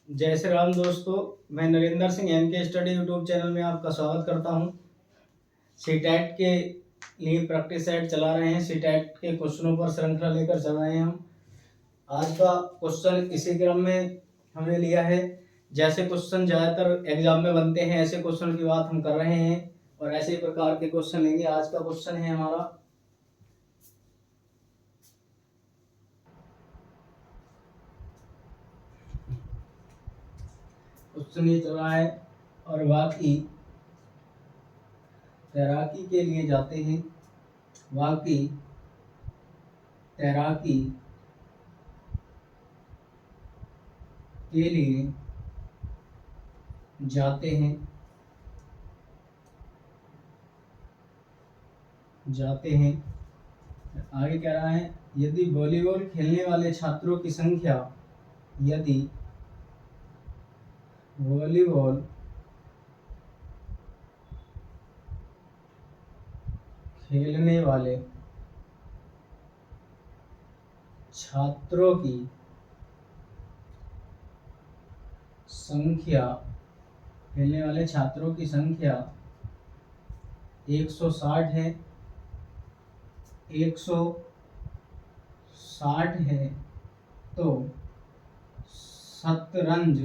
जय श्री राम दोस्तों। मैं नरेंद्र सिंह एम के स्टडी यूट्यूब चैनल में आपका स्वागत करता हूं। सीटेट के लिए प्रैक्टिस सेट चला रहे हैं। सीटेट के क्वेश्चनों पर श्रृंखला लेकर चल रहे हैं हम। आज का क्वेश्चन इसी क्रम में हमने लिया है। जैसे क्वेश्चन ज़्यादातर एग्जाम में बनते हैं ऐसे क्वेश्चन की बात हम कर रहे हैं और ऐसे ही प्रकार के क्वेश्चन लेंगे। आज का क्वेश्चन है हमारा क्वेश्चन ये चल रहा है और बाकी तैराकी के लिए जाते हैं। बाकी तैराकी के लिए जाते हैं आगे कह रहा है यदि वॉलीबॉल खेलने वाले छात्रों की संख्या यदि वॉलीबॉल खेलने वाले छात्रों की संख्या 160 है 160 है तो शतरंज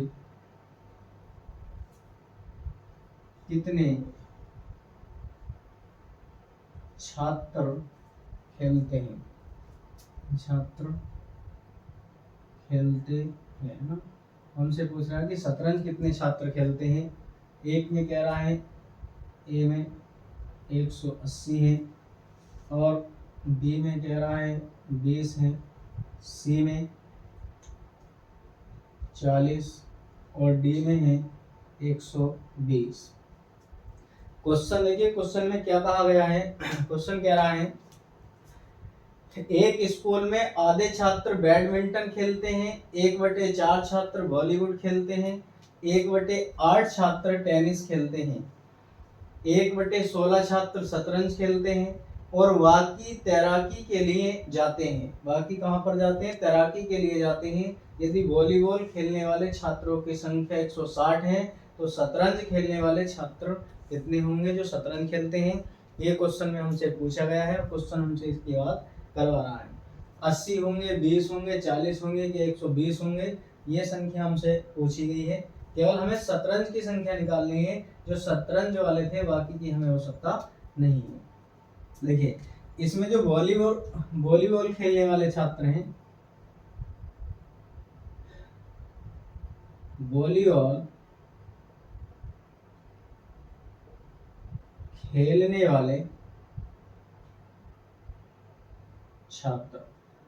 कितने छात्र खेलते हैं? ना। हमसे पूछ रहा है कि शतरंज कितने छात्र खेलते हैं। एक में कह रहा है ए में 180 है और बी में कह रहा है 20 है, सी में 40 और डी में है 120। क्वेश्चन देखिए, क्वेश्चन में क्या कहा गया है। क्वेश्चन कह रहा है एक स्कूल में आधे छात्र बैडमिंटन खेलते हैं, 1/4 छात्र वॉलीबॉल खेलते हैं, 1/8 छात्र टेनिस खेलते हैं, 1/16 छात्र शतरंज खेलते हैं और बाकी तैराकी के लिए जाते हैं। बाकी कहाँ पर जाते हैं? तैराकी के लिए जाते हैं। यदि वॉलीबॉल खेलने वाले छात्रों की संख्या 160 है तो शतरंज खेलने वाले छात्र कितने होंगे जो शतरंज खेलते हैं? ये क्वेश्चन में हमसे पूछा गया है। क्वेश्चन हमसे इसकी बात करवा रहा है। 80 होंगे, 20 होंगे, 40 होंगे कि 120 होंगे, ये संख्या हमसे पूछी गई है। केवल हमें शतरंज की संख्या निकालनी है। जो शतरंज वाले थे बाकी की हमें आवश्यकता नहीं है। देखिए इसमें जो वॉलीबॉल खेलने वाले छात्र हैं, वॉलीबॉल खेलने वाले छात्र,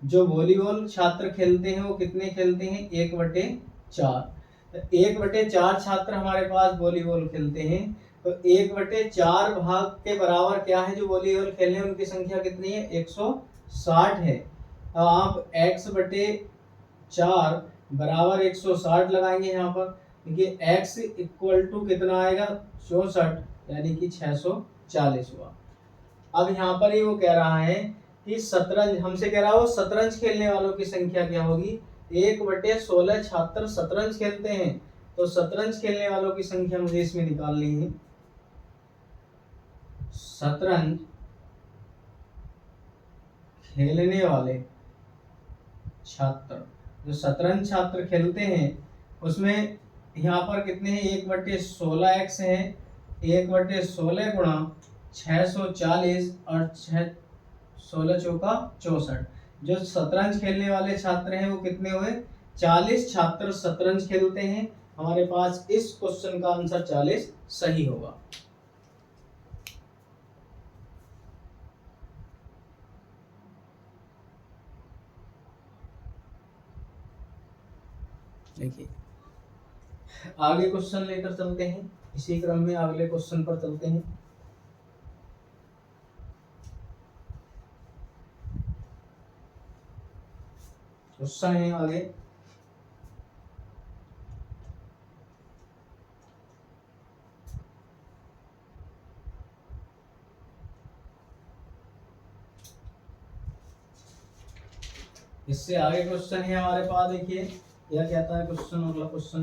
जो वॉलीबॉल छात्र खेलते हैं वो कितने खेलते हैं? 1/4। 1/4 छात्र हमारे पास वॉलीबॉल खेलते हैं तो 1/4 भाग के बराबर क्या है? जो वॉलीबॉल खेलने हैं उनकी संख्या कितनी है? 160 है। अब आप x/4 बराबर 160 लगाएंगे। यहाँ पर देखिए x इक्वल टू कितना आएगा? 64, यानी कि 640 हुआ। अब यहाँ पर ही वो कह रहा है कि शतरंज, हमसे कह रहा है वो शतरंज खेलने वालों की संख्या क्या होगी? 1/16 छात्र शतरंज खेलते हैं तो शतरंज खेलने वालों की संख्या मुझे इसमें निकालनी है। शतरंज खेलने वाले छात्र, जो शतरंज छात्र खेलते हैं उसमें यहाँ पर कितने हैं? 1/16 x है, 1/16 गुणा 640 और 16 चौका 64। जो शतरंज खेलने वाले छात्र हैं वो कितने हुए? 40 छात्र शतरंज खेलते हैं। हमारे पास इस क्वेश्चन का आंसर 40 सही होगा। देखिए आगे क्वेश्चन लेकर चलते हैं। इसी क्रम में अगले क्वेश्चन पर चलते हैं। क्वेश्चन है आगे, इससे आगे क्वेश्चन है हमारे पास। देखिए क्या कहता है क्वेश्चन? अगला क्वेश्चन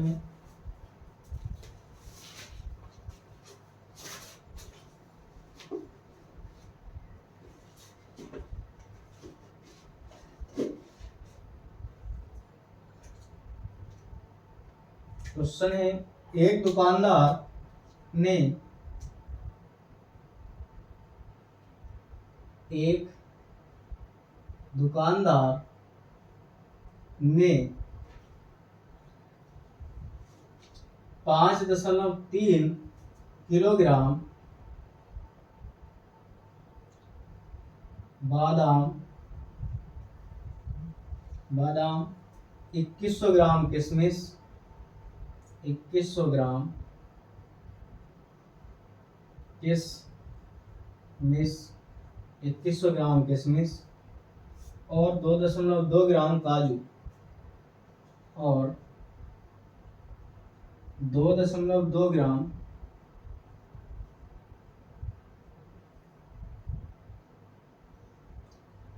है एक दुकानदार ने एक दुकानदार ने 5.3 किलोग्राम बादाम 2100 ग्राम किशमिश 2100 ग्राम किशमिश 2100 ग्राम किशमिश और 2.2 ग्राम काजू और 2.2 ग्राम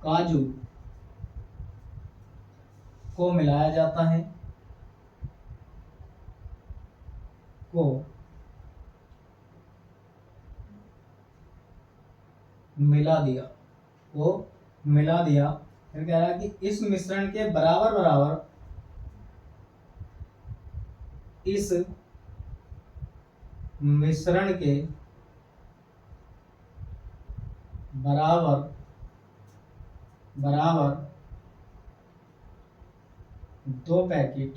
काजू को मिलाया जाता है मिला दिया फिर कह रहा है कि इस मिश्रण के बराबर दो पैकेट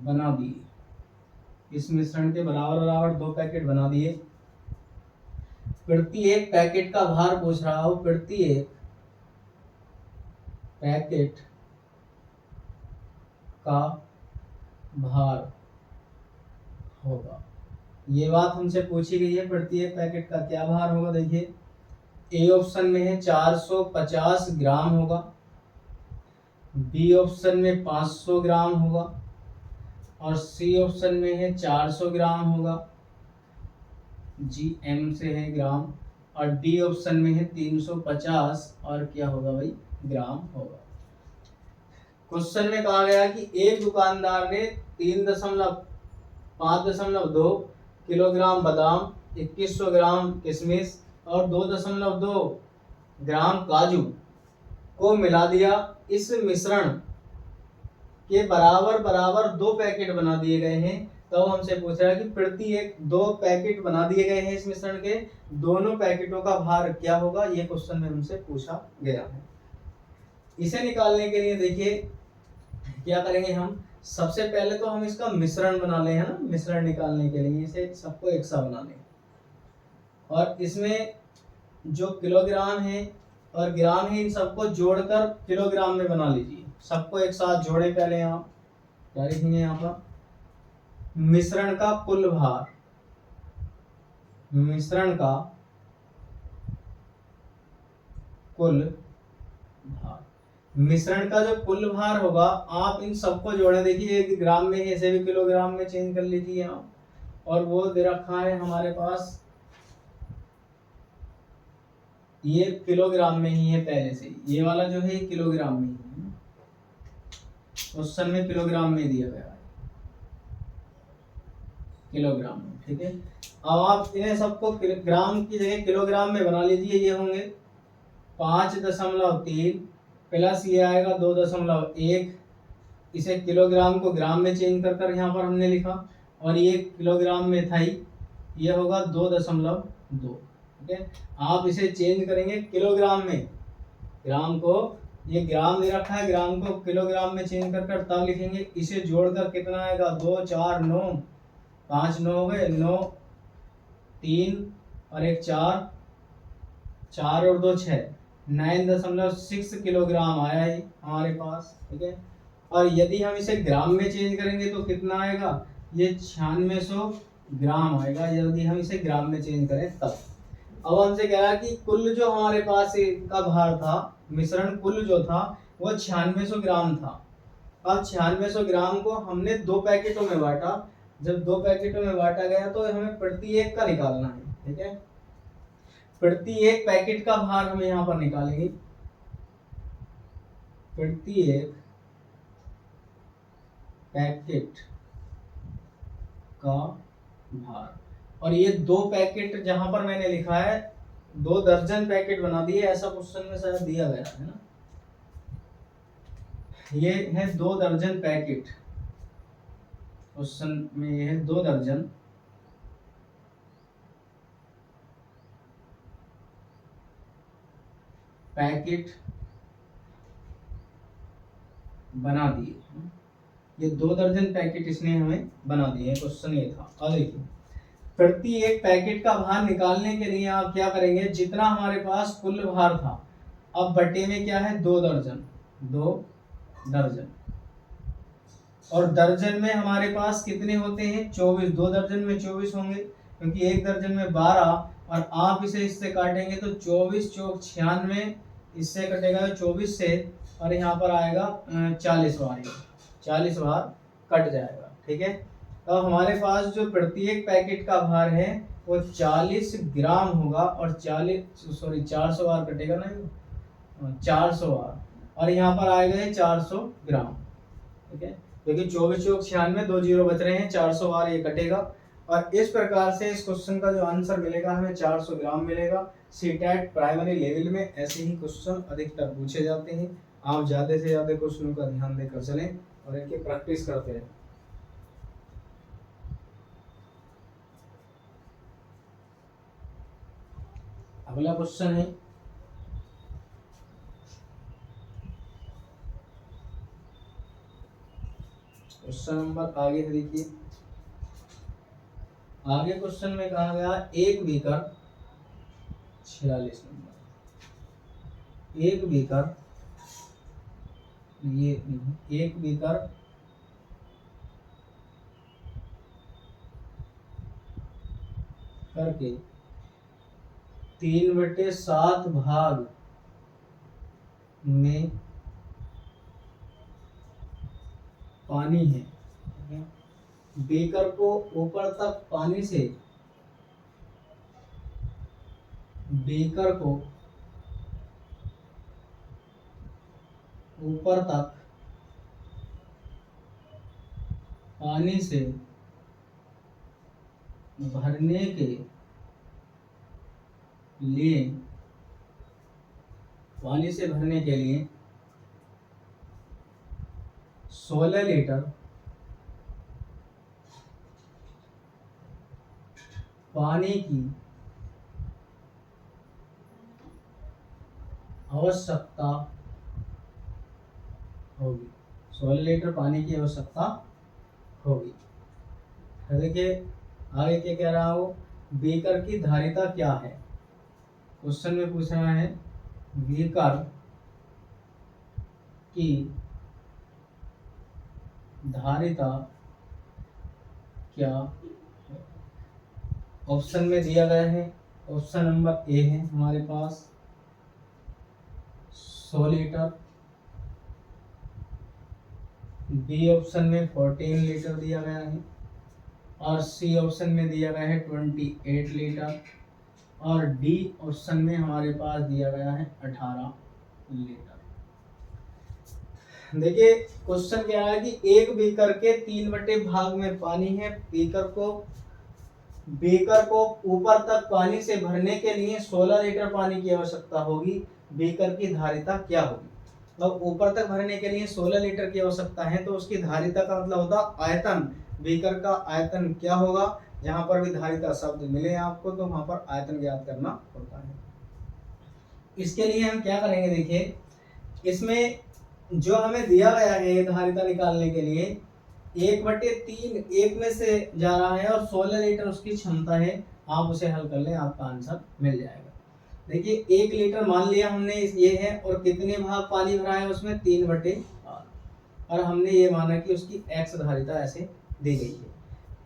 बना दिए। इस मिश्रण के बराबर 2 पैकेट बना दिए। प्रति एक पैकेट का भार पूछ रहा हूं, प्रति एक पैकेट का भार होगा। ये बात हमसे पूछी गई है, प्रति एक पैकेट का क्या भार होगा। देखिए ए ऑप्शन में है 450 ग्राम होगा, बी ऑप्शन में 500 ग्राम होगा और सी ऑप्शन में है 400 ग्राम होगा, जी एम से है ग्राम, और डी ऑप्शन में है 350 और क्या होगा भाई, ग्राम होगा। क्वेश्चन में कहा गया कि एक दुकानदार ने 5.2 किलोग्राम बादाम 2100 ग्राम किशमिश और 2.2 ग्राम काजू को मिला दिया। इस मिश्रण के बराबर 2 पैकेट बना दिए गए हैं। तो हमसे पूछ रहा है कि प्रति एक 2 पैकेट बना दिए गए हैं इस मिश्रण के, दोनों पैकेटों का भार क्या होगा, ये क्वेश्चन में हमसे पूछा गया है। इसे निकालने के लिए देखिए क्या करेंगे हम, सबसे पहले तो हम इसका मिश्रण बना लें, है ना। मिश्रण निकालने के लिए इसे सबको एक सा बना लें और इसमें जो किलोग्राम है और ग्राम है इन सबको जोड़कर किलोग्राम में बना लीजिए। सबको एक साथ जोड़े पहले आप, क्या लिखेंगे यहाँ पर, मिश्रण का कुल भार, मिश्रण का कुल भार, मिश्रण का जो कुल भार होगा आप इन सबको जोड़े। देखिए एक ग्राम में है, इसे भी किलोग्राम में चेंज कर लीजिए आप, और वो दे रखा है हमारे पास, ये किलोग्राम में ही है पहले से, ये वाला जो है किलोग्राम में ही है, क्वेश्चन में किलोग्राम में दिया गया है, किलोग्राम में, ठीक है। अब आप इन्हें सबको ग्राम की जगह किलोग्राम में बना लीजिए। ये होंगे 5.3 प्लस ये आएगा 2.1, इसे किलोग्राम को ग्राम में चेंज कर कर यहाँ पर हमने लिखा, और ये किलोग्राम में था ही, ये होगा 2.2, ठीक है। आप इसे चेंज करेंगे किलोग्राम में, ग्राम को, ये ग्राम दे रखा है, ग्राम को किलोग्राम में चेंज कर कर तब लिखेंगे। इसे जोड़कर कितना आएगा, 2 4 9 5 9 हो गए, 9 3 और 1 4 4 और 2 6, 9.6 किलोग्राम आया है हमारे पास, ठीक है। और यदि हम इसे ग्राम में चेंज करेंगे तो कितना आएगा, ये 9600 ग्राम आएगा, यदि हम इसे ग्राम में चेंज करें तब। अब हमसे कह रहा है कि कुल जो हमारे पास का भार था, मिश्रण कुल जो था वो 9600 ग्राम था। अब 9600 ग्राम को हमने 2 पैकेटों में बांटा, जब 2 पैकेटों में बांटा गया तो हमें प्रति एक का निकालना है, ठीक है। प्रति एक पैकेट का भार हम यहाँ पर निकालेंगे, प्रत्येक पैकेट का भार, और ये 2 पैकेट जहां पर मैंने लिखा है 2 दर्जन पैकेट बना दिए, ऐसा क्वेश्चन में शायद दिया गया है ना। ये है 2 दर्जन पैकेट, क्वेश्चन में ये है 2 दर्जन पैकेट बना दिए। ये 2 दर्जन पैकेट इसने हमें बना दिए, क्वेश्चन ये था। और देखिए प्रति एक पैकेट का भार निकालने के लिए आप क्या करेंगे, जितना हमारे पास कुल भार था अब बटे में क्या है 2 दर्जन, 2 दर्जन, और दर्जन में हमारे पास कितने होते हैं 24, 2 दर्जन में 24 होंगे, क्योंकि एक दर्जन में 12, और आप इसे इससे काटेंगे तो 24 चौक 96, इससे कटेगा 24 से, और यहाँ पर आएगा 40 बार, 40 बार कट जाएगा। ठीक है, तो हमारे पास जो प्रत्येक पैकेट का भार है वो 40 ग्राम होगा, और 400 बार कटेगा ना, 400 बार, और यहाँ पर आएगा 400 ग्राम। ठीक है, क्योंकि 24 चौक 96, 2 जीरो बच रहे हैं, 400 बार ये कटेगा। और इस प्रकार से इस क्वेश्चन का जो आंसर मिलेगा हमें 400 ग्राम मिलेगा। सीटेट प्राइमरी लेवल में ऐसे ही क्वेश्चन अधिकतर पूछे जाते हैं। आप ज़्यादा से ज़्यादा क्वेश्चनों का ध्यान देकर चलें और इनकी प्रैक्टिस करते रहें। अगला क्वेश्चन है क्वेश्चन नंबर आगे देखिए। आगे क्वेश्चन में कहा गया एक बीकर, 46 नंबर, एक बीकर, ये नहीं, एक बीकर करके 3/7 भाग में पानी है। बीकर को ऊपर तक पानी से, बीकर को ऊपर तक पानी से भरने के लिए, पानी से भरने के लिए 16 लीटर पानी की आवश्यकता होगी, 16 लीटर पानी की आवश्यकता होगी। देखिए आगे क्या कह रहा हूँ, बीकर की धारिता क्या है। क्वेश्चन में पूछ रहा है बीकर की धारिता क्या। ऑप्शन में दिया गया है, ऑप्शन नंबर ए है हमारे पास 100 लीटर, बी ऑप्शन में 14 लीटर दिया गया है, और सी ऑप्शन में दिया गया है 28 लीटर, और डी ऑप्शन में हमारे पास दिया गया है 18 लीटर। देखिए क्वेश्चन क्या है कि एक बीकर के 3/8 भाग में पानी है, बीकर को ऊपर तक पानी से भरने के लिए 16 लीटर पानी की आवश्यकता होगी। बीकर की धारिता क्या होगी। तो ऊपर तक भरने के लिए 16 लीटर की आवश्यकता है, तो उसकी धारिता का मतलब होता आयतन, बीकर का आयतन क्या होगा। जहां पर भी धारिता शब्द मिले आपको तो वहां पर आयतन ज्ञात करना होता है। इसके लिए हम क्या करेंगे, देखिए इसमें जो हमें दिया गया है धारिता निकालने के लिए 1/3 एक में से जा रहा है और 16 लीटर उसकी क्षमता है। आप उसे हल कर लें, आपका आंसर मिल जाएगा। देखिए 1 लीटर मान लिया हमने ये है, और कितने भाग पानी भरा है उसमें 3/8, और हमने ये माना कि उसकी x धारिता ऐसे दी गई है।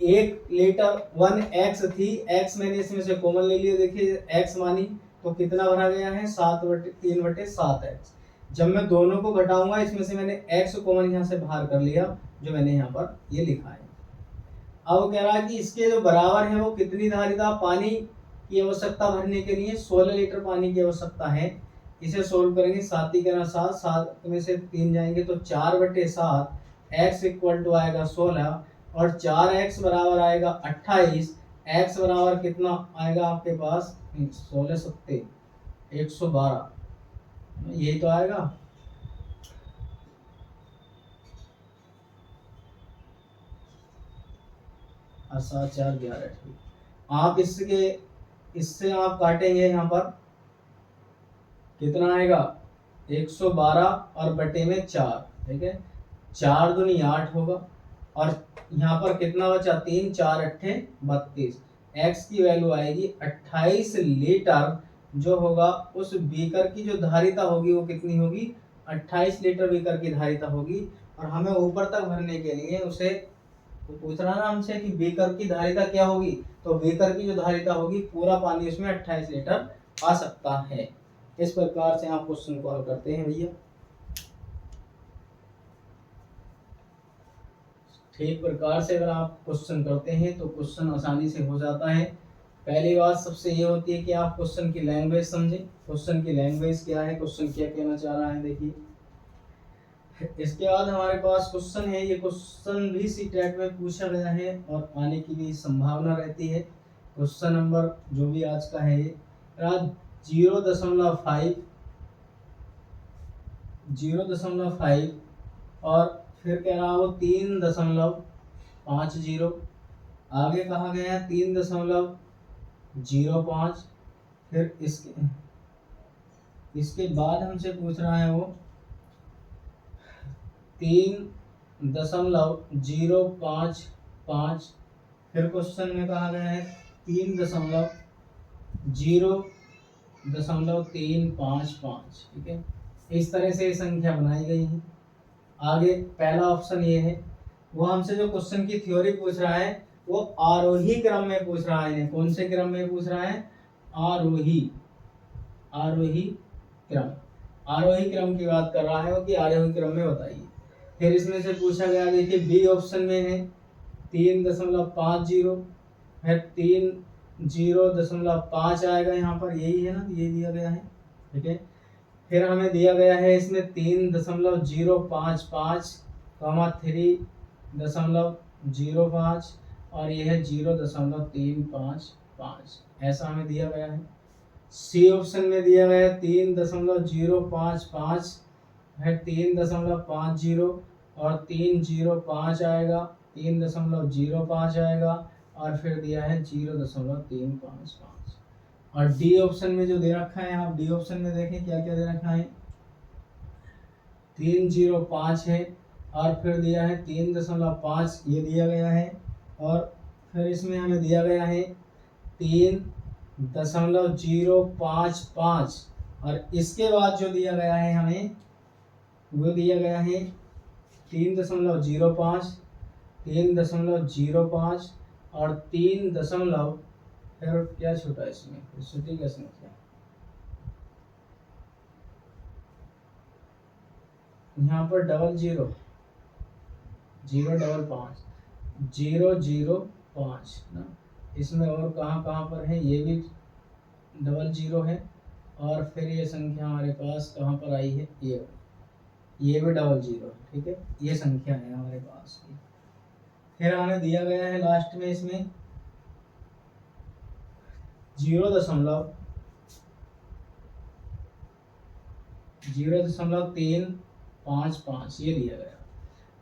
1 लीटर 1x थी, x मैंने इसमें से कॉमन ले लिया। देखिए x मानी तो कितना भरा गया है 3/7x। जब मैं दोनों को घटाऊंगा इसमें से मैंने x कॉमन यहाँ से बाहर कर लिया, जो मैंने यहाँ पर ये लिखा है। अब कह रहा है कि इसके जो बराबर है वो कितनी धारिता पानी की आवश्यकता भरने के लिए 16 लीटर पानी की आवश्यकता है। इसे सोल्व करेंगे, 7 ही करना 7, 7 में से 3 जाएंगे तो 4/7 x इक्वल टू आएगा 16 और 4x बराबर आएगा 28। x बराबर कितना आएगा आपके पास 16 सत्ते 112, यही तो आएगा। और 7 4 11, ठीक। आप इससे आप काटेंगे यहाँ पर कितना आएगा 112 और बटे में 4, ठीक है, 4 दूनी 8 होगा और यहाँ पर कितना बचा 3 4 अट्ठे 32। x की वैल्यू आएगी 28 लीटर, जो होगा उस बीकर की जो धारिता होगी वो कितनी होगी 28 लीटर बीकर की धारिता होगी। और हमें ऊपर तक भरने के लिए उसे तो पूछ रहा ना हमसे कि बीकर की धारिता क्या होगी, तो बीकर की जो धारिता होगी पूरा पानी उसमें 28 लीटर आ सकता है। इस प्रकार से आप क्वेश्चन को हल करते हैं भैया। ठीक प्रकार से अगर आप क्वेश्चन करते हैं तो क्वेश्चन आसानी से हो जाता है। पहली बात सबसे ये होती है कि आप क्वेश्चन की लैंग्वेज समझें। क्वेश्चन की लैंग्वेज क्या है, क्वेश्चन क्या कहना चाह रहा है, देखिए। इसके बाद हमारे पास क्वेश्चन है, ये क्वेश्चन भी सीटेट में पूछा गया है और आने की भी संभावना रहती है। क्वेश्चन नंबर जो भी आज का है ये 0.5 और फिर कह रहा हो 3.50। आगे कहा गया है 3.05। फिर इसके बाद हमसे पूछ रहा है वो 3.055। फिर क्वेश्चन में कहा गया है 3.355, ठीक है। इस तरह से संख्या बनाई गई है। आगे पहला ऑप्शन ये है, वो हमसे जो क्वेश्चन की थ्योरी पूछ रहा है वो आरोही क्रम में पूछ रहा है। कौन से क्रम में पूछ रहा है, आरोही क्रम। आरोही क्रम की बात कर रहा है वो कि आरोही क्रम में बताइए। फिर इसमें से पूछा गया, देखिए बी ऑप्शन में है 3.50, फिर 3.0.5 आएगा यहाँ पर, यही है ना, ये दिया गया है, ठीक है। फिर हमें दिया गया है इसमें 3.055, 3.05 और यह है 0.355, ऐसा हमें दिया गया है। सी ऑप्शन में दिया गया है 3.055, फिर 3.50 और 3.05 आएगा, 3.05 आएगा और फिर दिया है 0.355। और डी ऑप्शन में जो दे रखा है, आप डी ऑप्शन में देखें क्या क्या दे रखा है, 3.05 है और फिर दिया है 3.5, ये दिया गया है। और फिर इसमें हमें दिया गया है 3.055 और इसके बाद जो दिया गया है हमें वो दिया गया है 3.05, 3.05 और 3 फिर क्या छूटा इसमें, छुट्टी का संख्या यहाँ पर 0.055 ना, इसमें और कहाँ पर है, ये भी 00 है और फिर ये संख्या हमारे पास कहाँ पर आई है, ये भी 00, ठीक है। ये संख्या है हमारे पास। फिर हमें दिया गया है लास्ट में इसमें 0.355, ये दिया गया।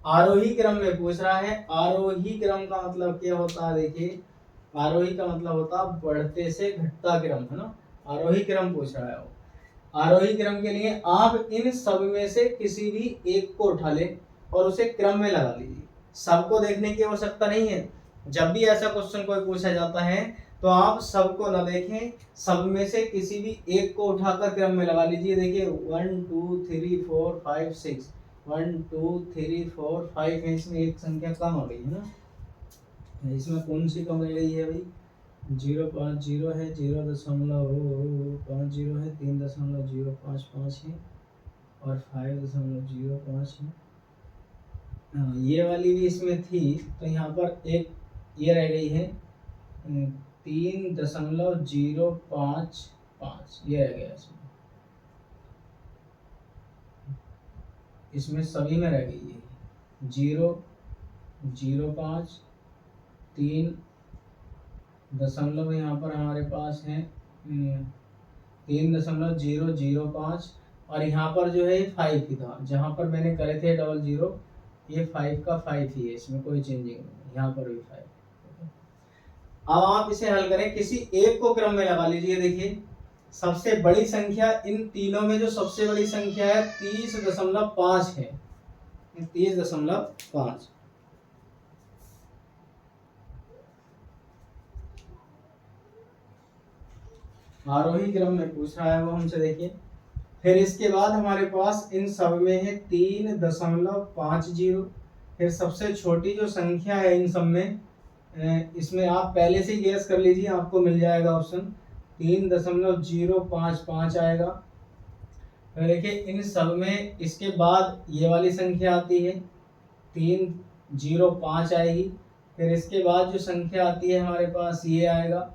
आरोही क्रम में पूछ रहा है। आरोही क्रम का मतलब क्या होता है, देखिए आरोही का मतलब होता है बढ़ते से घटता क्रम, है ना। आरोही क्रम पूछ रहा है वो। आरोही क्रम के लिए आप इन सब में से किसी भी एक को उठा लें और उसे क्रम में लगा लीजिए। सबको देखने की आवश्यकता नहीं है। जब भी ऐसा क्वेश्चन कोई पूछा जाता है तो आप सबको न देखें, सब में से किसी भी एक को उठाकर क्रम में लगा लीजिए। देखिए 1 2 3 4 5 6, 1 2 3 4 5 है, इसमें एक संख्या कम आ गई है ना। इसमें कौन सी कम रह गई है भाई, 0.50 है, 0.50 है, 3.055 है और 5.05 है। हाँ, ये वाली भी इसमें थी तो यहाँ पर एक ये रह गई है 3.055, ये रह गया इसमें। इसमें सभी में रह गई है 0, 0.5, 3 दशमलव यहाँ पर हमारे पास है 3.005 और यहाँ पर जो है 5 ही था, जहाँ पर मैंने करे थे 00, ये 5 का 5 ही है, इसमें कोई चेंजिंग नहीं, यहाँ पर भी 5। अब आप इसे हल करें, किसी एक को क्रम में लगा लीजिए। देखिए सबसे बड़ी संख्या इन तीनों में जो सबसे बड़ी संख्या है 30.5 है, 30.5। आरोही क्रम में पूछ रहा है वो हमसे। देखिए फिर इसके बाद हमारे पास इन सब में है 3.50। फिर सबसे छोटी जो संख्या है इन सब में, इसमें आप पहले से ही गैस कर लीजिए, आपको मिल जाएगा ऑप्शन 3.055 आएगा। तो देखिए इन सब में इसके बाद ये वाली संख्या आती है 305 आएगी। फिर इसके बाद जो संख्या आती है हमारे पास ये आएगा।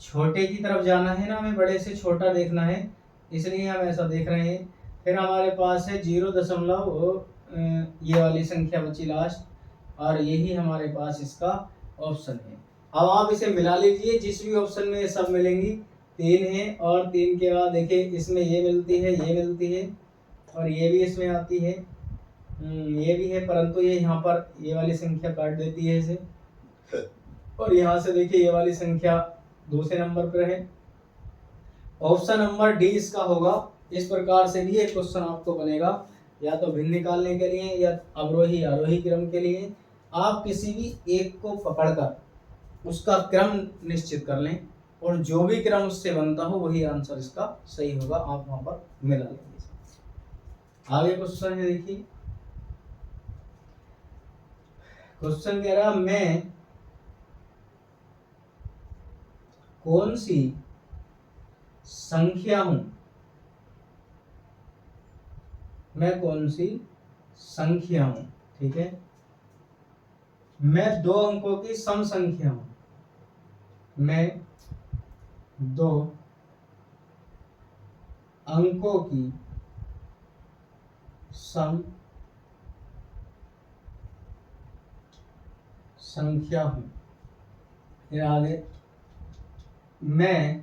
छोटे की तरफ जाना है ना, हमें बड़े से छोटा देखना है, इसलिए हम ऐसा देख रहे हैं। फिर हमारे पास है 0. ये वाली संख्या बची लास्ट, और यही हमारे पास इसका ऑप्शन है। अब आप इसे मिला लीजिए, जिस भी ऑप्शन में ये सब मिलेंगी 3 है, और 3 के बाद देखिए इसमें ये मिलती है, ये मिलती है, और ये भी इसमें आती है, ये भी है, परंतु ये यहाँ पर ये वाली संख्या काट देती है इसे, और यहाँ से देखिए ये वाली संख्या दूसरे नंबर पर है। ऑप्शन नंबर डी इसका होगा। इस प्रकार से भी एक क्वेश्चन आपको बनेगा, या तो भिन्न निकालने के लिए या अवरोही आरोही क्रम के लिए। आप किसी भी एक को पकड़कर उसका क्रम निश्चित कर लें, और जो भी क्रम उससे बनता हो वही आंसर इसका सही होगा, आप वहां पर मिला लेंगे। आगे क्वेश्चन है, देखिए क्वेश्चन कह रहा मैं कौन सी संख्या हूं, मैं कौन सी संख्या हूं, ठीक है, मैं 2 अंकों की सम संख्या हूं, मैं 2 अंकों की सम संख्या हूं। फिर आगे मैं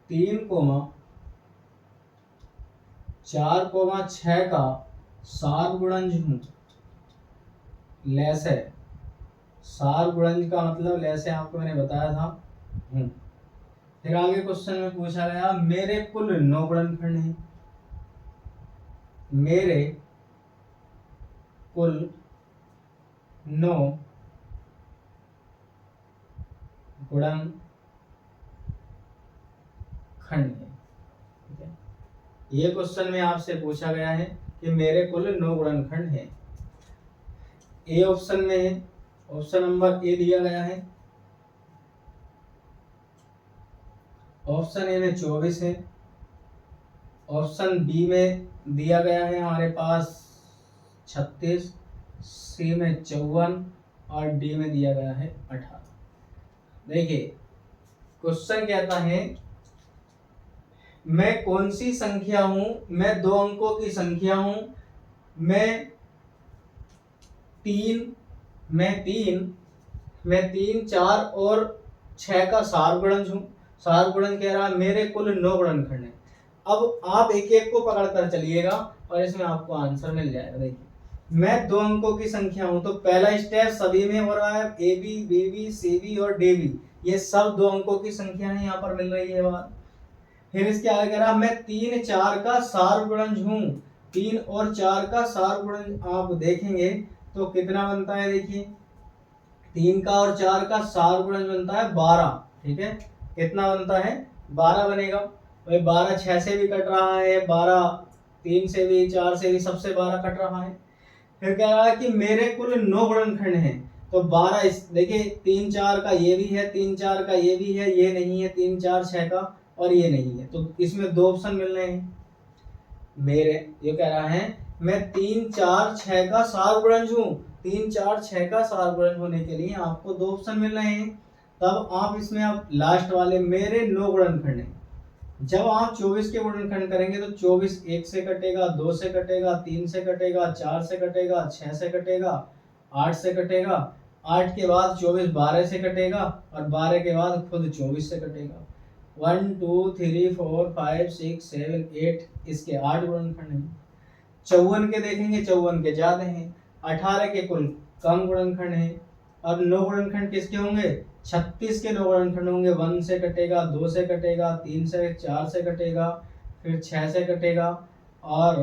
3,4,6 का सारगुणज हूं। लैसे सारगुणज का मतलब लैसे आपको मैंने बताया था हूं। फिर आगे क्वेश्चन में पूछा गया मेरे कुल 9 गुणनखंड हैं, मेरे कुल 9 गुणनखंड है, ठीक है। ये क्वेश्चन में आपसे पूछा गया है कि मेरे कुल 9 गुणनखंड हैं। ए ऑप्शन में है, ऑप्शन नंबर ए दिया गया है, ऑप्शन ए में 24 है, ऑप्शन बी में दिया गया है हमारे पास 36, सी में 54 और डी में दिया गया है 18। देखिए क्वेश्चन कहता है मैं कौन सी संख्या हूं, मैं 2 अंकों की संख्या हूं, मैं 3, 4 और 6 का सारगुणज हूं। सारगुणज कह रहा है मेरे कुल 9 गुणनखंड हैं। अब आप एक एक को पकड़ कर चलिएगा और इसमें आपको आंसर मिल जाएगा। देखिए मैं 2 अंकों की संख्या हूं, तो पहला स्टेप सभी में हो रहा है, A B, B B, C B और डी बी, ये सब 2 अंकों की संख्या है, यहाँ पर मिल रही है बात। फिर इसके आगे कह रहा मैं 3, 4 का सारगुणज हूं। 3 और 4 का सारगुणज आप देखेंगे तो कितना बनता है, देखिए 3 का और 4 का सारगुणज बनता है 12, ठीक है, कितना बनता है 12 बनेगा। भाई 12 6 से भी कट रहा है, 12 3 से भी, 4 से भी, सबसे 12 कट रहा है। फिर कह रहा है कि मेरे कुल 9 गुणनखंड हैं, तो 12 देखिए 3, 4 का ये भी है, 3, 4 का ये भी है, ये नहीं है, 3, 4, 6 का और ये नहीं है, तो इसमें 2 ऑप्शन मिल रहे हैं। मेरे ये कह रहा है मैं 3, 4, 6 का सारगुणज हूं। 3, 4, 6 का सारगुणज होने के लिए आपको 2 ऑप्शन मिल रहे हैं। तब आप इसमें आप लास्ट वाले मेरे 9 गुणनखंड हैं, जब आप 24 के गुणनखंड करेंगे तो 24 1 से कटेगा, 2 से कटेगा, 3 से कटेगा, 4 से कटेगा, 6 से कटेगा, 8 से कटेगा, 8 के बाद 24 12 से कटेगा और 12 के बाद खुद 24 से कटेगा। 1 2 3 4 5 6 7 8 इसके 8 गुणनखंड हैं। 54 के देखेंगे, 54 के ज्यादा हैं। 18 के कुल कम गुणनखंड हैं और 9 गुणनखंड किसके होंगे? 36 के 9 गुणनखंड होंगे। 1 से कटेगा, 2 से कटेगा, 3 से 4 से कटेगा, फिर 6 से कटेगा और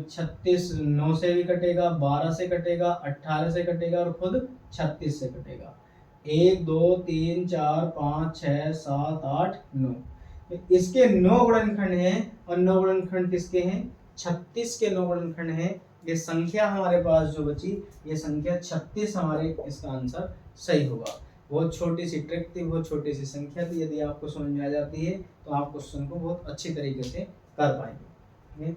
36 9 से भी कटेगा, 12 से कटेगा, 18 से कटेगा और खुद 36 से कटेगा। 1 2 3 4 5 6 7 8 9 इसके 9 गुणनखंड हैं और 9 गुणनखंड किसके हैं? 36 के 9 गुणनखंड हैं। ये संख्या हमारे पास जो बची, ये संख्या 36 हमारे इसका आंसर सही होगा। बहुत छोटी सी ट्रिक थी, बहुत छोटी सी संख्या थी। यदि आपको समझ में आ जाती है तो आप क्वेश्चन को बहुत अच्छी तरीके से कर पाएंगे।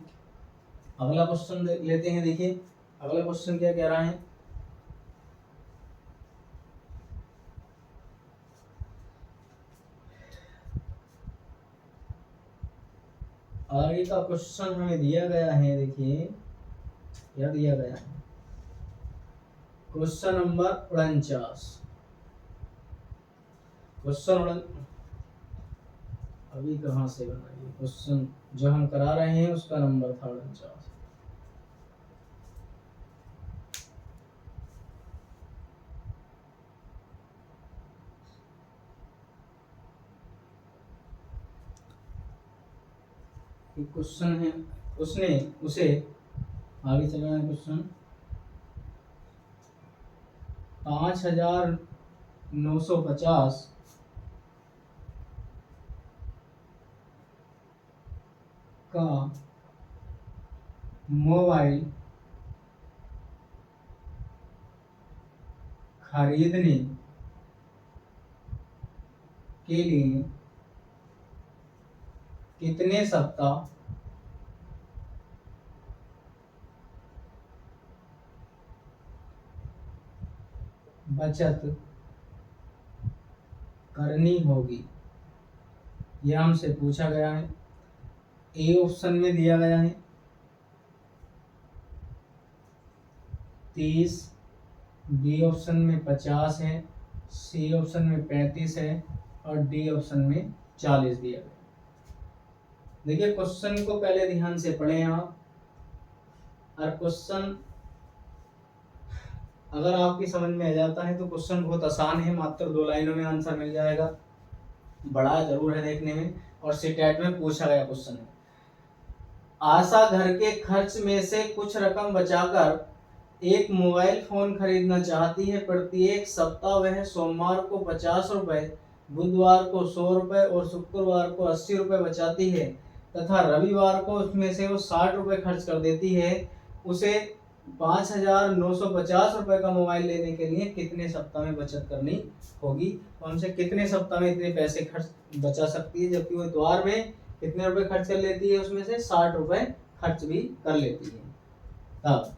अगला क्वेश्चन लेते हैं। देखिए अगला क्वेश्चन क्या कह रहा है। आगे का क्वेश्चन हमें दिया गया है। देखिए क्या दिया गया है, क्वेश्चन नंबर 49। क्वेश्चन अभी कहाँ से बनाइए, क्वेश्चन जो हम करा रहे हैं उसका नंबर था 49। क्वेश्चन है उसे आगे चलना है। क्वेश्चन 5950 का मोबाइल खरीदने के लिए कितने सप्ताह बचत करनी होगी, यह हमसे पूछा गया है। ए ऑप्शन में दिया गया है 30, बी ऑप्शन में 50 है, सी ऑप्शन में 35 है और डी ऑप्शन में 40 दिया गया। देखिए क्वेश्चन को पहले ध्यान से पढ़ें आप। और क्वेश्चन अगर आपकी समझ में आ जाता है तो क्वेश्चन बहुत आसान है, मात्र 2 लाइनों में आंसर मिल जाएगा। बड़ा जरूर है देखने में और सीटेट में पूछा गया क्वेश्चन है। आशा घर के खर्च में से कुछ रकम बचाकर एक मोबाइल फोन खरीदना चाहती है। प्रत्येक सप्ताह वह सोमवार को 50 रुपए, बुधवार को 100 रुपए और शुक्रवार को 80 रुपए बचाती है तथा रविवार को उसमें से वो 60 रुपए खर्च कर देती है। उसे 5950 रुपए का मोबाइल लेने के लिए कितने सप्ताह में बचत करनी होगी। तो हमसे कितने सप्ताह में इतने पैसे खर्च बचा सकती है, जबकि वो द्वार में कितने रुपए खर्च कर लेती है, उसमें से 60 रुपए खर्च भी कर लेती है। तब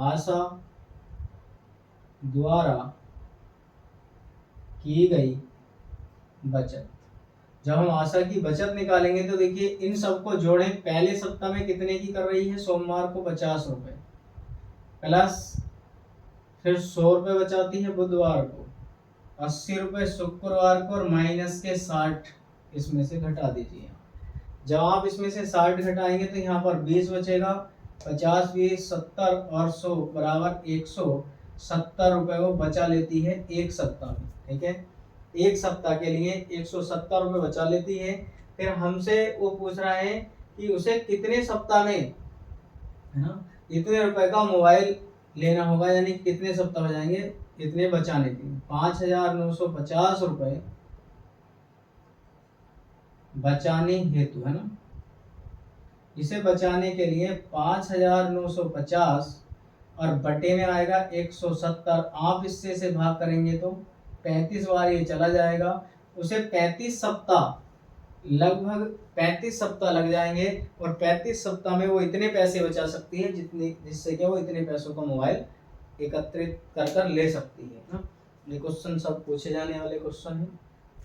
आशा द्वारा की गई बचत, जब हम आशा की बचत निकालेंगे तो देखिए इन सबको जोड़ें। पहले सप्ताह में कितने की कर रही है, सोमवार को 50 रुपए प्लस फिर 100 रुपए बचाती है बुधवार को, 80 रुपए शुक्रवार को और माइनस के 60 इसमें से घटा दीजिए। जब आप इसमें से 60 घटाएंगे तो यहाँ पर 20 बचेगा। 50 20 70 और 100 बराबर 170 रुपए वो बचा लेती है एक सप्ताह में। ठीक है, एक सप्ताह के लिए 170 रुपए बचा लेती है। फिर हमसे वो पूछ रहा है कि उसे कितने सप्ताह में, है ना, इतने रुपए का मोबाइल लेना होगा, यानी कितने सप्ताह हो जाएंगे इतने बचाने के लिए। 5950 रुपए बचाने हेतु, है ना, इसे बचाने के लिए 5950 और बटे में आएगा 170। आप इससे से भाग करेंगे तो 35 बार ये चला जाएगा। उसे 35 सप्ताह, लगभग 35 सप्ताह लग जाएंगे और 35 सप्ताह में वो इतने पैसे बचा सकती है जिससे कि वो इतने पैसों का मोबाइल एकत्रित कर ले सकती है ना। ये क्वेश्चन सब पूछे जाने वाले क्वेश्चन है।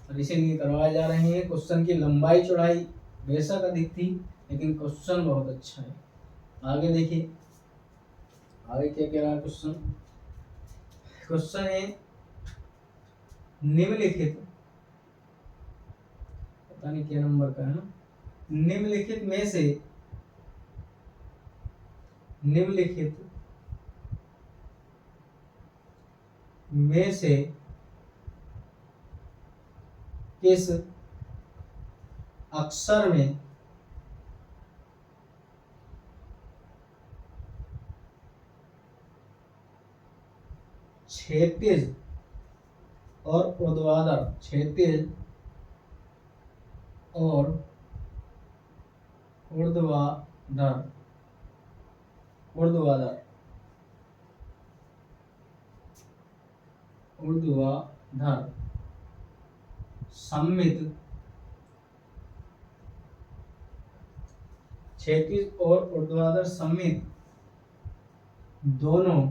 और इसीलिए करवाए जा रहे हैं। क्वेश्चन की लंबाई चौड़ाई बेशक अधिक थी, लेकिन क्वेश्चन बहुत अच्छा है। आगे देखिए, आगे क्या कह रहा है क्वेश्चन। क्वेश्चन है निम्नलिखित, पता नहीं क्या नंबर का है ना, निम्नलिखित में से किस अक्षर में क्षैतिज और ऊर्ध्वाधर, क्षैतिज और ऊर्ध्वाधर सममित, क्षैतिज और ऊर्ध्वाधर सममित दोनों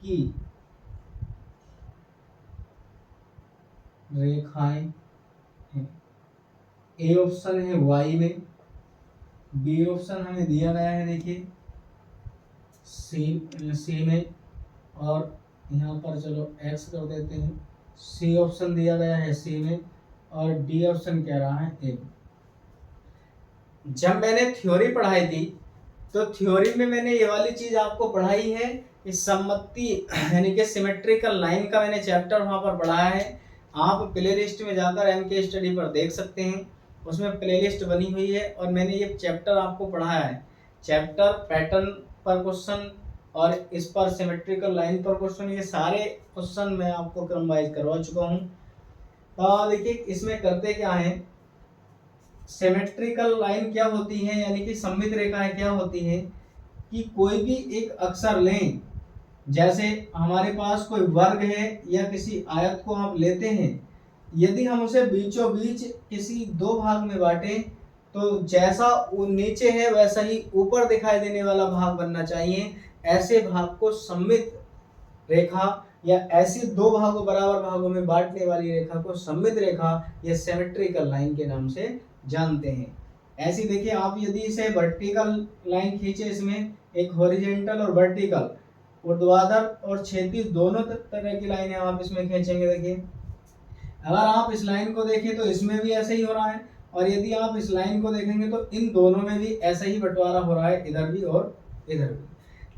की रेखाएं हैं। ए ऑप्शन है वाई में, बी ऑप्शन हमें दिया गया है देखिए सी में, और यहाँ पर चलो एक्स कर देते हैं। सी ऑप्शन दिया गया है सी में, और डी ऑप्शन कह रहा है ए। जब मैंने थ्योरी पढ़ाई थी तो थ्योरी में मैंने ये वाली चीज आपको पढ़ाई है कि सममिति यानी कि सिमेट्रिकल लाइन का मैंने चैप्टर वहां पर पढ़ाया है। आप प्ले लिस्ट में जाकर एमके स्टडी पर देख सकते हैं, उसमें प्ले लिस्ट बनी हुई है और मैंने ये चैप्टर आपको पढ़ाया है। चैप्टर पैटर्न पर क्वेश्चन और इस पर सिमेट्रिकल लाइन पर क्वेश्चन, ये सारे क्वेश्चन मैं आपको क्रम वाइज करवा चुका हूँ। तो देखिए इसमें करते क्या है, सिमेट्रिकल लाइन क्या होती है यानी कि सममित रेखाएं क्या होती है कि कोई भी एक अक्षर लें, जैसे हमारे पास कोई वर्ग है या किसी आयत को आप लेते हैं, यदि हम उसे बीचों बीच किसी दो भाग में बांटें तो जैसा वो नीचे है वैसा ही ऊपर दिखाई देने वाला भाग बनना चाहिए। ऐसे भाग को सममित रेखा या ऐसी दो भागों बराबर भागों में बांटने वाली रेखा को सममित रेखा या सिमेट्रिकल लाइन के नाम से जानते हैं। ऐसी देखिए आप यदि इसे वर्टिकल लाइन खींचे, इसमें एक हॉरिजॉन्टल और वर्टिकल, ऊर्ध्वाधर और क्षैतिज दोनों तरह की लाइनें आप इसमें खींचेंगे। देखिए अगर आप इस लाइन को देखें तो इसमें भी ऐसे ही हो रहा है, और यदि आप इस लाइन को देखेंगे तो इन दोनों में भी ऐसा ही बंटवारा हो रहा है, इधर भी और इधर भी।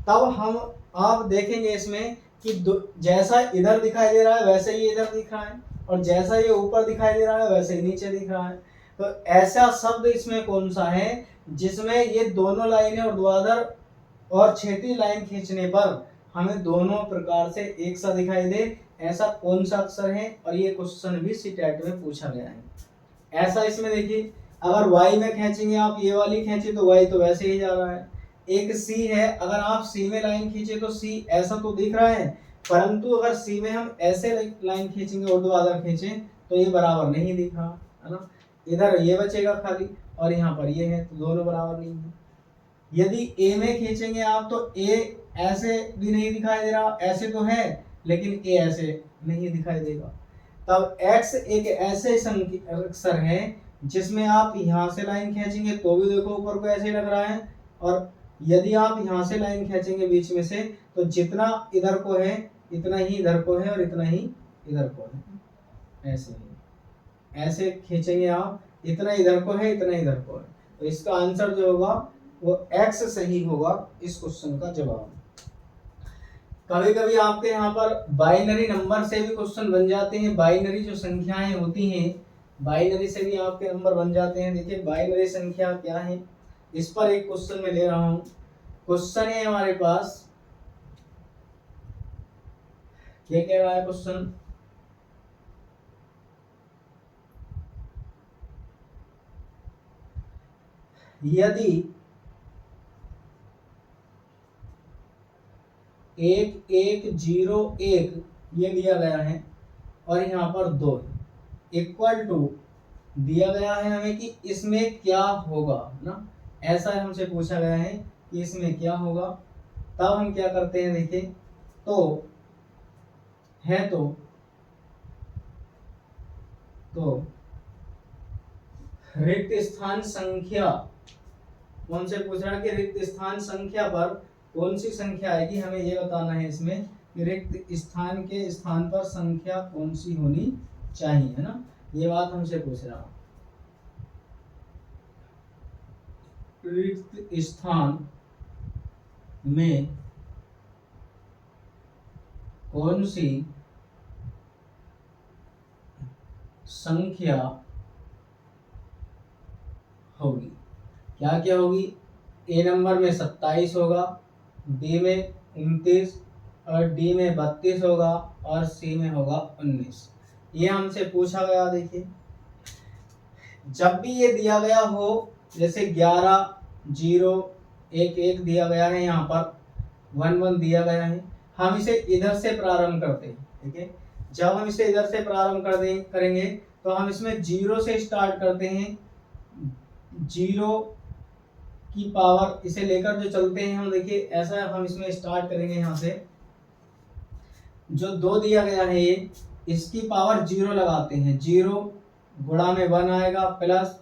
तब हम आप देखेंगे इसमें कि जैसा इधर दिखाई दे रहा है वैसे ही इधर दिख रहा है, और जैसा ये ऊपर दिखाई दे रहा है वैसे ही नीचे दिख रहा है। तो ऐसा शब्द इसमें कौन सा है जिसमें ये दोनों लाइनें ऊर्ध्वाधर और क्षैतिज लाइन खींचने पर हमें दोनों प्रकार से एक सा दिखाई दे, ऐसा कौन सा अक्षर है? और ये क्वेश्चन भी सीटेट में पूछा गया है। ऐसा इसमें देखिए अगर y में खींचेंगे आप, ये वाली खींचे तो y तो वैसे ही जा रहा है। एक c है, अगर आप c में लाइन खींचे तो c ऐसा तो दिख रहा है, परंतु अगर c में हम ऐसे लाइन खींचेंगे ऊर्ध्वाधर खींचें तो ये बराबर नहीं दिख रहा है ना, इधर ये बचेगा खाली और यहाँ पर ये है, तो दोनों बराबर नहीं है। यदि a में खींचेंगे आप तो a ऐसे भी नहीं दिखाई दे रहा, ऐसे तो है लेकिन a ऐसे नहीं दिखाई देगा। तब x एक ऐसे अक्षर है जिसमें आप यहाँ से लाइन खींचेंगे तो भी देखो ऊपर को ऐसे लग रहा है, और यदि आप यहाँ से लाइन खींचेंगे बीच में से तो जितना इधर को है इतना ही इधर को है और इतना ही इधर को है, ऐसे ही ऐसे खींचेंगे आप, इतना इधर को है इतना इधर को है। तो इसका आंसर जो होगा वो x सही होगा इस क्वेश्चन का जवाब। कभी कभी आपके यहाँ पर बाइनरी नंबर से भी क्वेश्चन बन जाते हैं, बाइनरी जो संख्याएं होती हैं बाइनरी से भी आपके नंबर बन जाते हैं। देखिए बाइनरी संख्या क्या है, इस पर एक क्वेश्चन मैं ले रहा हूं। क्वेश्चन है हमारे पास, क्या कह रहा है क्वेश्चन, यदि 1101 ये दिया गया है और यहाँ पर 2 इक्वल टू दिया गया है हमें कि इसमें क्या होगा ना, ऐसा हमसे पूछा गया है कि इसमें क्या होगा। तब हम क्या करते हैं देखिए, तो है तो रिक्त स्थान संख्या, कौन से पूछ रहा है कि रिक्त स्थान संख्या पर कौन सी संख्या आएगी, हमें ये बताना है इसमें कि रिक्त स्थान के स्थान पर संख्या कौन सी होनी चाहिए, है ना, ये बात हमसे पूछ रहा। रिक्त स्थान में कौन सी संख्या होगी, क्या क्या होगी, ए नंबर में 27 होगा, बी में 29 और डी में 32 होगा और सी में होगा 19। ये हमसे पूछा गया। देखिए जब भी ये दिया गया हो, जैसे 11 0 1 1 दिया गया है, यहाँ पर 1 1 दिया गया है, हम इसे इधर से प्रारंभ करते हैं। ठीक है, जब हम इसे इधर से प्रारंभ करेंगे तो हम इसमें 0 से स्टार्ट करते हैं, 0 की पावर इसे लेकर जो चलते हैं हम, देखिए ऐसा हम इसमें स्टार्ट करेंगे। यहाँ से जो 2 दिया गया है ये, इसकी पावर 0 लगाते हैं, 0 गुणा में 1 आएगा, प्लस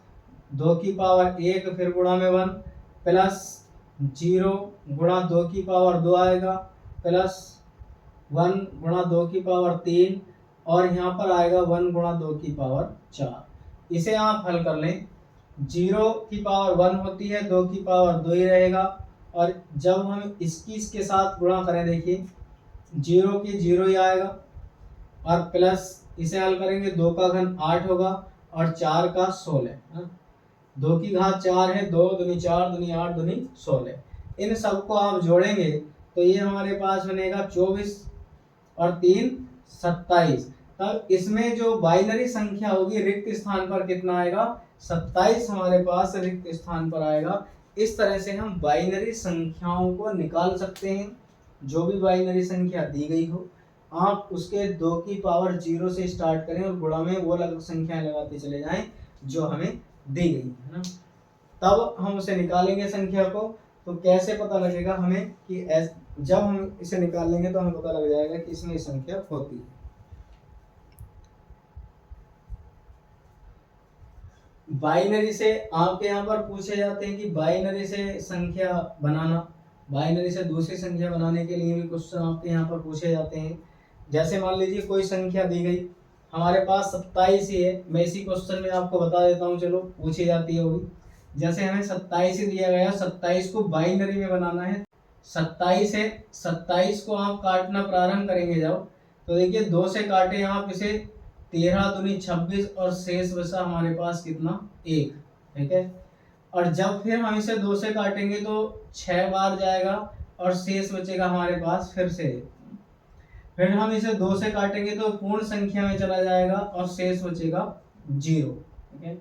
2 की पावर 1 फिर गुणा में 1, प्लस 0 गुणा 2 की पावर 2 आएगा, प्लस 1 गुणा 2 की पावर 3 और यहाँ पर आएगा 1 गुणा 2 की पावर 4। इसे आप हल कर लें, 0 की पावर 1 होती है, 2 की पावर 2 ही रहेगा, और जब हम इसके साथ गुणा करें, देखिए 0 की 0 ही आएगा, और प्लस इसे हल करेंगे, 2 का घन 8 होगा और 4 का 16, 2 की घात 4 है, 2 दूनी 4 दूनी 8 दूनी 16। इन सबको आप जोड़ेंगे तो ये हमारे पास बनेगा 24 और 3 27। तब इसमें जो बाइनरी संख्या होगी रिक्त स्थान पर कितना आएगा, 27 हमारे पास रिक्त स्थान पर आएगा। इस तरह से हम बाइनरी संख्याओं को निकाल सकते हैं। जो भी बाइनरी संख्या दी गई हो, आप उसके 2 की पावर 0 से स्टार्ट करें और गुणा में वो संख्याएं लगाते चले जाएं जो हमें दी गई है ना, तब हम उसे निकालेंगे संख्या को। तो कैसे पता लगेगा हमें कि जब हम इसे निकाल लेंगे तो हमें पता लग जाएगा कि इसमें संख्या होती है। बाइनरी से आपके यहाँ पर पूछे जाते हैं कि बाइनरी से संख्या बनाना, बाइनरी से दूसरी संख्या बनाने के लिए भी क्वेश्चन आपके यहाँ पर पूछे जाते हैं। जैसे मान लीजिए कोई संख्या दी गई, हमारे पास 27 ही है, मैं इसी क्वेश्चन में आपको बता देता हूँ, चलो पूछी जाती है वो भी। जैसे हमें 27 ही दिया गया, 27 को बाइनरी में बनाना है, 27 है, 27 को आप काटना प्रारंभ करेंगे जब, तो देखिए 2 से काटे आप इसे, 13 दूनी 26 और शेष बचा हमारे पास कितना, 1। ठीक है, और जब फिर हम इसे 2 से काटेंगे तो 6 बार जाएगा और शेष बचेगा हमारे पास फिर से। फिर हम इसे 2 से काटेंगे तो पूर्ण संख्या में चला जाएगा और शेष बचेगा 0। ठीक है,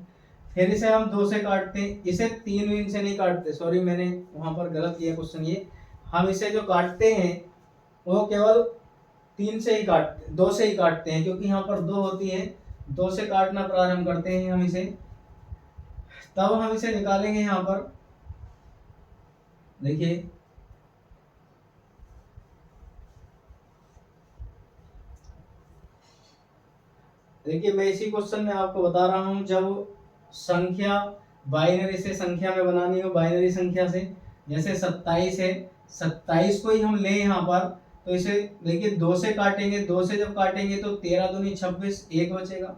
फिर इसे हम 2 से काटते हैं, इसे 3 से नहीं काटते, सॉरी मैंने वहां पर गलत किया क्वेश्चन। ये हम इसे जो काटते हैं वो केवल 2 से ही काटते हैं, क्योंकि यहाँ पर 2 होती है, 2 से काटना प्रारंभ करते हैं हम इसे, तब हम इसे निकालेंगे। यहाँ पर देखिए मैं इसी क्वेश्चन में आपको बता रहा हूँ, जब संख्या बाइनरी से संख्या में बनानी हो, बाइनरी संख्या से, जैसे 27 है, 27 को ही हम ले यहाँ पर, तो इसे देखिए 2 से काटेंगे, 2 से जब काटेंगे तो 13 दूनी 26, 1 बचेगा।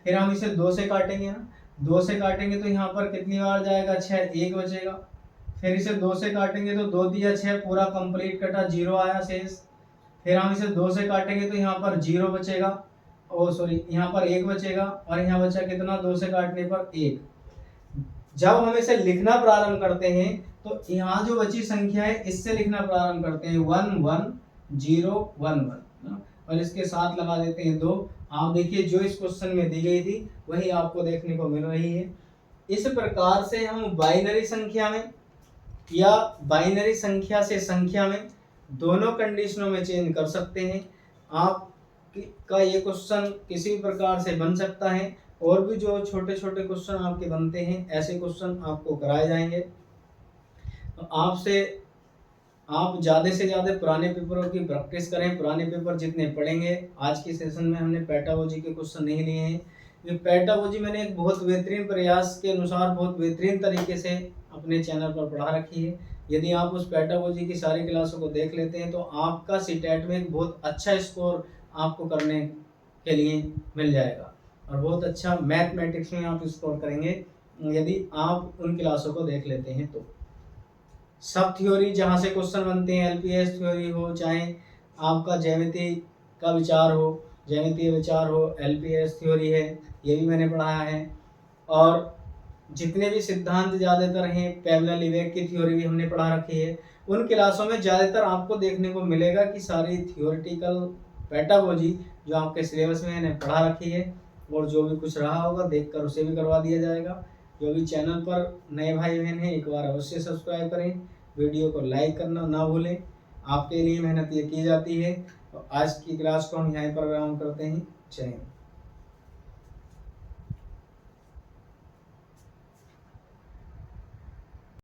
फिर हम इसे 2 से काटेंगे ना, 2 से काटेंगे तो यहाँ पर कितनी बार जाएगा, 6, 1 बचेगा। फिर इसे 2 से काटेंगे तो 2 दिया 6, पूरा कंप्लीट कटा, 0 आया शेष। फिर हम इसे 2 से काटेंगे तो यहाँ पर 0 बचेगा, यहाँ पर 1 बचेगा, और यहाँ बचा कितना, 2 से काटने पर 1। जब हम इसे लिखना प्रारंभ करते हैं तो यहाँ जो बची संख्या है इससे लिखना प्रारंभ करते हैं, 1 1 0 1 1, और इसके साथ लगा देते हैं 2। आप देखिए जो इस क्वेश्चन में दी गई थी वही आपको देखने को मिल रही है। इस प्रकार से हम बाइनरी संख्या में या बाइनरी संख्या से संख्या में दोनों कंडीशनों में चेंज कर सकते हैं। आप का ये क्वेश्चन किसी प्रकार से बन सकता है, और भी जो छोटे छोटे क्वेश्चन आपके बनते हैं ऐसे क्वेश्चन आपको कराए जाएंगे। तो आपसे आप ज़्यादा से ज़्यादा पुराने पेपरों की प्रैक्टिस करें। पुराने पेपर जितने पढ़ेंगे, आज के सेशन में हमने पेडागोजी के क्वेश्चन नहीं लिए हैं। ये पेडागोजी मैंने एक बहुत बेहतरीन प्रयास के अनुसार बहुत बेहतरीन तरीके से अपने चैनल पर पढ़ा रखी है। यदि आप उस पेडागोजी की सारी क्लासों को देख लेते हैं तो आपका सीटेट में एक बहुत अच्छा स्कोर आपको करने के लिए मिल जाएगा और बहुत अच्छा मैथमेटिक्स में आप स्कोर करेंगे यदि आप उन क्लासों को देख लेते हैं तो। सब थ्योरी जहाँ से क्वेश्चन बनते हैं, एलपीएस थ्योरी हो, चाहे आपका ज्यामिति का विचार हो, ज्यामितीय विचार हो, एलपीएस थ्योरी है, ये भी मैंने पढ़ाया है। और जितने भी सिद्धांत ज़्यादातर हैं, पैरेलल लीवेक की थ्योरी भी हमने पढ़ा रखी है। उन क्लासों में ज़्यादातर आपको देखने को मिलेगा कि सारी थियोरिटिकल पेडागोजी जो आपके सिलेबस में मैंने पढ़ा रखी है, और जो भी कुछ रहा होगा देखकर उसे भी करवा दिया जाएगा। जो भी चैनल पर नए भाई बहन हैं, एक बार अवश्य सब्सक्राइब करें, वीडियो को लाइक करना ना भूलें। आपके लिए मेहनत ये की जाती है। तो आज की क्लास को हम यहीं पर विराम करते हैं। जय हिंद।